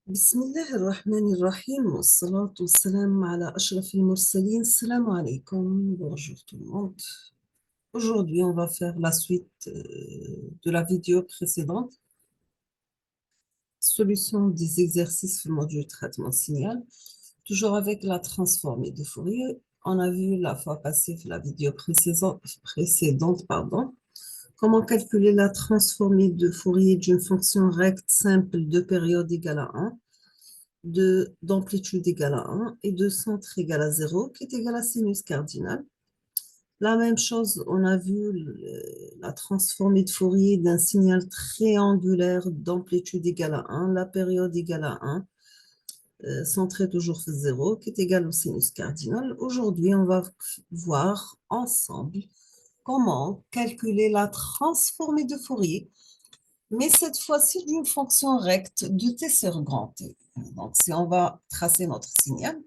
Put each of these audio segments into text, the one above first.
بسم الله الرحمن الرحيم والصلاة والسلام على أشرف المرسلين. Salam alaikum. Bonjour tout le monde. Aujourd'hui, on va faire la suite de la vidéo précédente. Solution des exercices sur le module traitement signal. Toujours avec la transformée de Fourier. On a vu la fois passée, la vidéo précédente, pardon, comment calculer la transformée de Fourier d'une fonction recte simple de période égale à 1 d'amplitude égale à 1 et de centre égale à 0 qui est égal à sinus cardinal. La même chose, on a vu la transformée de Fourier d'un signal triangulaire d'amplitude égale à 1, la période égale à 1, centré toujours sur 0 qui est égal au sinus cardinal. Aujourd'hui, on va voir ensemble comment calculer la transformée de Fourier, mais cette fois-ci d'une fonction recte de t sur grand T. Donc, si on va tracer notre signal,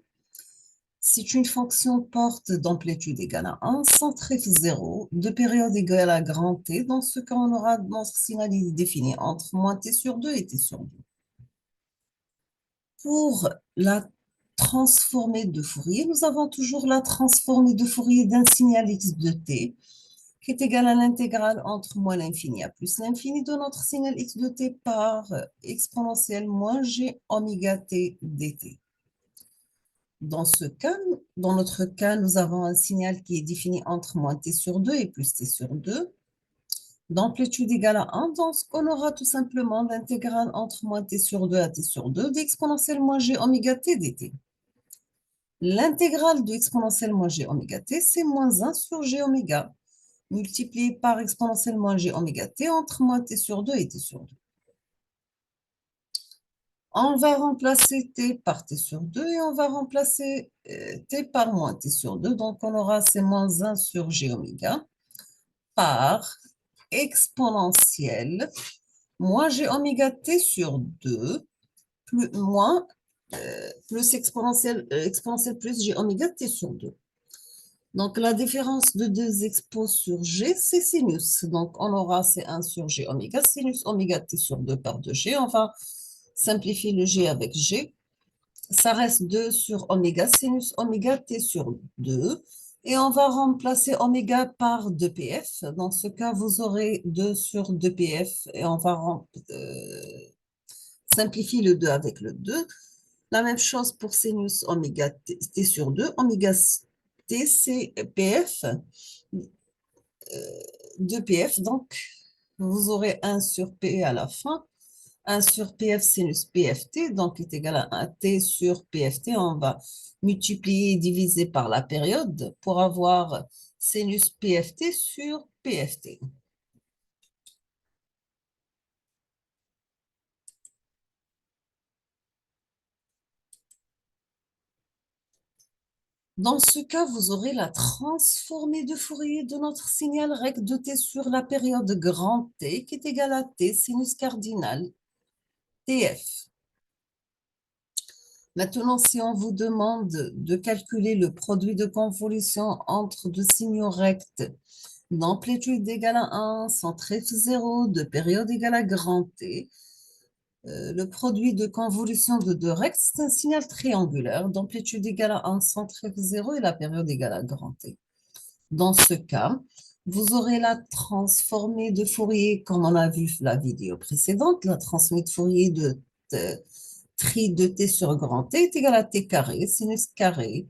si une fonction porte d'amplitude égale à 1, centrée 0, de période égale à grand T, dans ce cas, on aura notre signal défini entre moins t sur 2 et t sur 2. Pour la transformée de Fourier, nous avons toujours la transformée de Fourier d'un signal x de t, qui est égal à l'intégrale entre moins l'infini à plus l'infini de notre signal x de t par exponentielle moins g oméga t dt. Dans notre cas, nous avons un signal qui est défini entre moins t sur 2 et plus t sur 2, d'amplitude égale à 1, donc on aura tout simplement l'intégrale entre moins t sur 2 à t sur 2 d'exponentielle moins g oméga t dt. L'intégrale de exponentielle moins g oméga t, c'est moins 1 sur g oméga, multiplié par exponentielle moins g oméga t entre moins t sur 2 et t sur 2. On va remplacer t par t sur 2 et on va remplacer t par moins t sur 2. Donc, on aura c'est moins 1 sur g oméga par exponentielle moins g oméga t sur 2 plus, plus exponentielle plus g oméga t sur 2. Donc, la différence de deux expos sur g, c'est sinus. Donc, on aura c'est 1 sur g oméga, sinus oméga t sur 2 par 2g. On va simplifier le g avec g. Ça reste 2 sur oméga, sinus oméga t sur 2. Et on va remplacer oméga par 2pf. Dans ce cas, vous aurez 2 sur 2pf. Et on va simplifier le 2 avec le 2. La même chose pour sinus oméga t sur 2. Oméga t, c'est pf, 2pf. Donc, vous aurez 1 sur p à la fin. 1 sur pf sinus pft, donc est égal à 1 t sur pft. On va multiplier et diviser par la période pour avoir sinus pft sur pft. Dans ce cas, vous aurez la transformée de Fourier de notre signal recte de t sur la période grand T qui est égal à t sinus cardinal tf. Maintenant, si on vous demande de calculer le produit de convolution entre deux signaux rects d'amplitude égale à 1, centré 0, de période égale à grand T, le produit de convolution de deux rects, c'est un signal triangulaire d'amplitude égale à 1, centré 0 et la période égale à grand T. Dans ce cas, vous aurez la transformée de Fourier, comme on a vu la vidéo précédente, la transformée de Fourier de tri de t sur grand T est égal à t carré, sinus carré,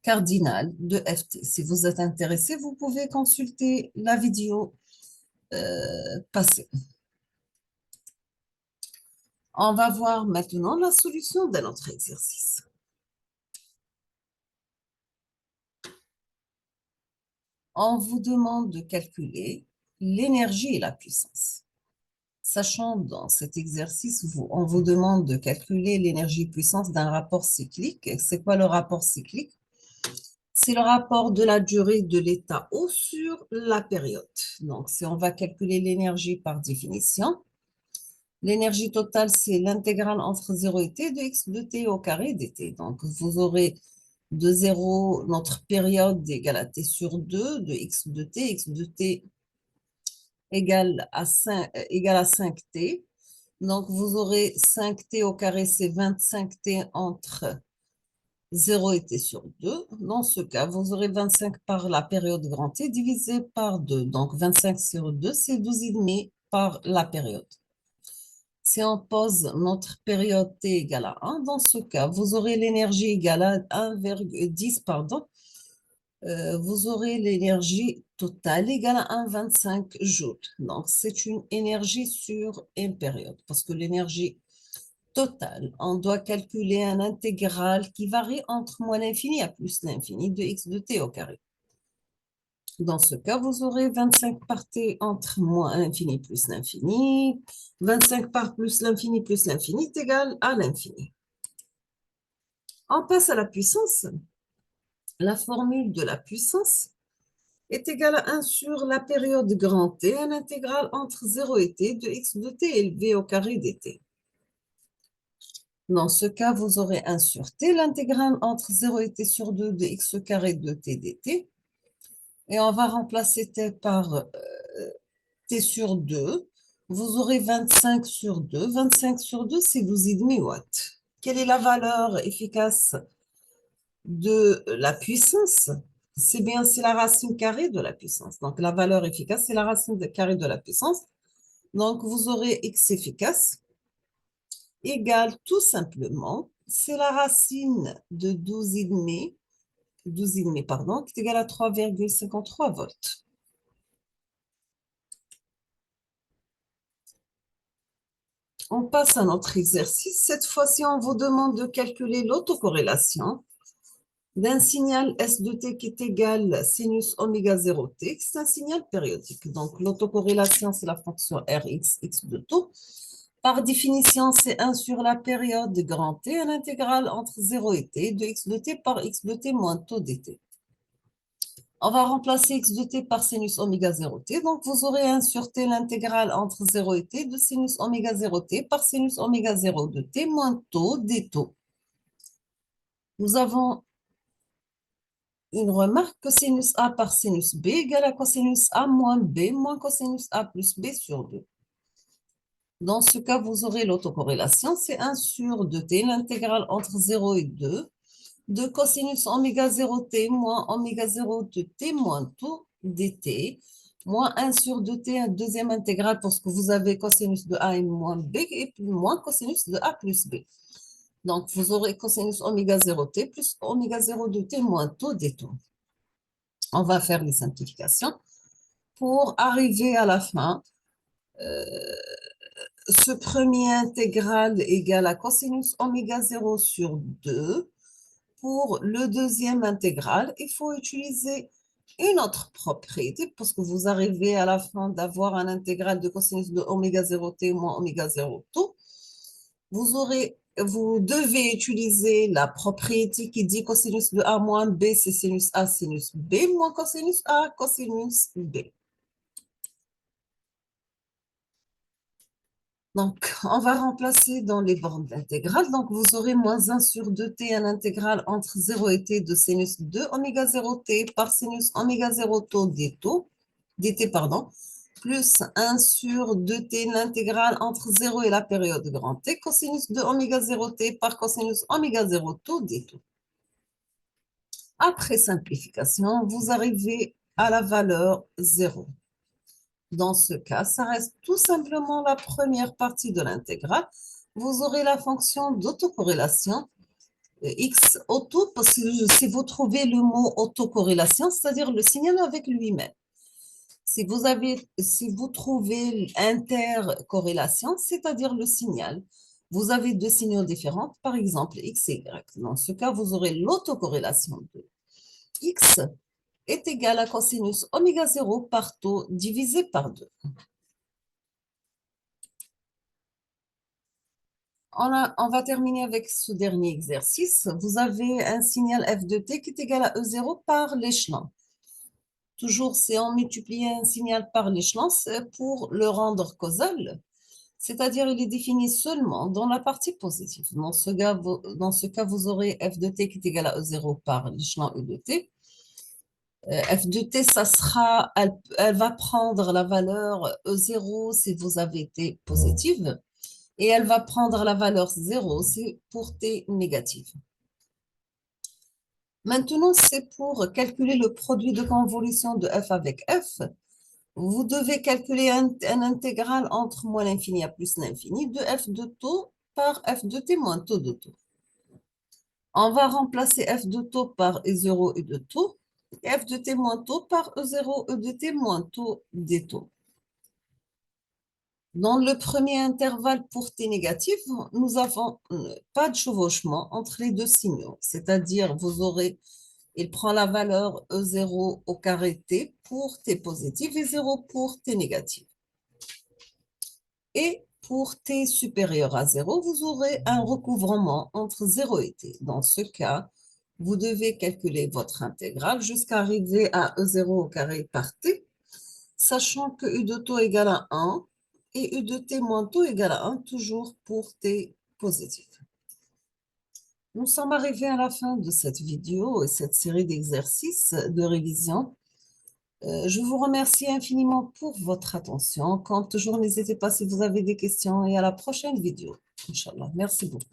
cardinal de ft. Si vous êtes intéressé, vous pouvez consulter la vidéo passée. On va voir maintenant la solution de notre exercice. On vous demande de calculer l'énergie et la puissance. Sachant dans cet exercice, on vous demande de calculer l'énergie-puissance d'un rapport cyclique. C'est quoi le rapport cyclique? C'est le rapport de la durée de l'état O sur la période. Donc, si on va calculer l'énergie par définition, l'énergie totale, c'est l'intégrale entre 0 et t de x de t au carré dt. Donc, vous aurez de 0, notre période égale à t sur 2, de x de t égale à 5t. Donc, vous aurez 5t au carré, c'est 25t entre 0 et t sur 2. Dans ce cas, vous aurez 25 par la période grand T divisé par 2. Donc, 25 sur 2, c'est 12,5 par la période. Si on pose notre période t égale à 1, dans ce cas, vous aurez l'énergie égale à 1,10, pardon. Vous aurez l'énergie totale égale à 1,25 joules. Donc, c'est une énergie sur une période parce que l'énergie totale, on doit calculer un intégral qui varie entre moins l'infini à plus l'infini de x de t au carré. Dans ce cas, vous aurez 25 par t entre moins l'infini plus l'infini. 25 par plus l'infini est égal à l'infini. On passe à la puissance. La formule de la puissance est égale à 1 sur la période grand T, un intégral entre 0 et t de x de t élevé au carré dt. Dans ce cas, vous aurez 1 sur t, l'intégrale entre 0 et t sur 2 de x au carré de t dt. Et on va remplacer t par t sur 2. Vous aurez 25 sur 2. 25 sur 2, c'est 12,5 watts. Quelle est la valeur efficace de la puissance? C'est bien, c'est la racine carrée de la puissance. Donc, la valeur efficace, c'est la racine carrée de la puissance. Donc, vous aurez x efficace égale tout simplement, c'est la racine de 12,5, pardon, qui est égale à 3,53 volts. On passe à notre exercice. Cette fois-ci, on vous demande de calculer l'autocorrélation d'un signal S de t qui est égal sinus oméga 0t. C'est un signal périodique. Donc, l'autocorrélation, c'est la fonction Rx, x de taux. Par définition, c'est 1 sur la période grand T, un intégral entre 0 et t de x de t par x de t moins taux dt. On va remplacer x de t par sinus oméga 0t. Donc, vous aurez 1 sur t, l'intégrale entre 0 et t de sinus oméga 0t par sinus oméga 0 de t moins taux d taux. Nous avons une remarque que sinus a par sinus b égale à cosinus a moins b moins cosinus a plus b sur 2. Dans ce cas, vous aurez l'autocorrélation, c'est 1 sur 2t, l'intégrale entre 0 et 2, de cosinus oméga 0t moins oméga 0 de t moins taux dt, moins 1 sur 2t, un deuxième intégral parce que vous avez cosinus de a et moins b, et puis moins cosinus de a plus b. Donc, vous aurez cosinus oméga 0t plus oméga 0 de t moins taux d taux. On va faire les simplifications pour arriver à la fin. Ce premier intégral égale à cosinus oméga 0 sur 2. Pour le deuxième intégral, il faut utiliser une autre propriété parce que vous arrivez à la fin d'avoir un intégral de cosinus de oméga 0t moins oméga 0 taux. Vous devez utiliser la propriété qui dit cosinus de a moins b, c'est sinus a sinus b moins cosinus a cosinus b. Donc, on va remplacer dans les bornes d'intégrale. Donc, vous aurez moins 1 sur 2t, un intégral entre 0 et t de sinus de oméga 0t par sinus oméga 0 taux dt, pardon, plus 1 sur 2t, l'intégrale entre 0 et la période grand t, cosinus de oméga 0t par cosinus oméga 0 taux dt. Après simplification, vous arrivez à la valeur 0. Dans ce cas, ça reste tout simplement la première partie de l'intégrale. Vous aurez la fonction d'autocorrélation, x auto, parce que si vous trouvez le mot autocorrélation, c'est-à-dire le signal avec lui-même. Si vous trouvez intercorrélation, c'est-à-dire le signal, vous avez deux signaux différents, par exemple x et y. Dans ce cas, vous aurez l'autocorrélation de x est égal à cosinus oméga 0 par taux divisé par 2. On va terminer avec ce dernier exercice. Vous avez un signal f de t qui est égal à E0 par l'échelon. Toujours, c'est on multiplie un signal par l'échelon pour le rendre causal, c'est-à-dire il est défini seulement dans la partie positive. Dans ce cas, vous aurez f de t qui est égal à E0 par l'échelon E de t. F de t, elle va prendre la valeur E0 si vous avez t positive. et elle va prendre la valeur 0, c'est pour t négative. Maintenant, c'est pour calculer le produit de convolution de f avec f. Vous devez calculer un intégral entre moins l'infini à plus l'infini de f de taux par f de t moins taux de taux. On va remplacer f de taux par e0 et de taux, et f de t moins taux par e0 et de t moins taux des taux. Dans le premier intervalle pour t négatif, nous n'avons pas de chevauchement entre les deux signaux, c'est-à-dire vous aurez, il prend la valeur e0 au carré t pour t positif et 0 pour t négatif. Et pour t supérieur à 0, vous aurez un recouvrement entre 0 et t. Dans ce cas, vous devez calculer votre intégrale jusqu'à arriver à e0 au carré par t, sachant que u de taux égale à 1 et u de t moins taux égale à 1, toujours pour t positif. Nous sommes arrivés à la fin de cette vidéo et cette série d'exercices de révision. Je vous remercie infiniment pour votre attention. Comme toujours, n'hésitez pas si vous avez des questions et à la prochaine vidéo. Inch'Allah. Merci beaucoup.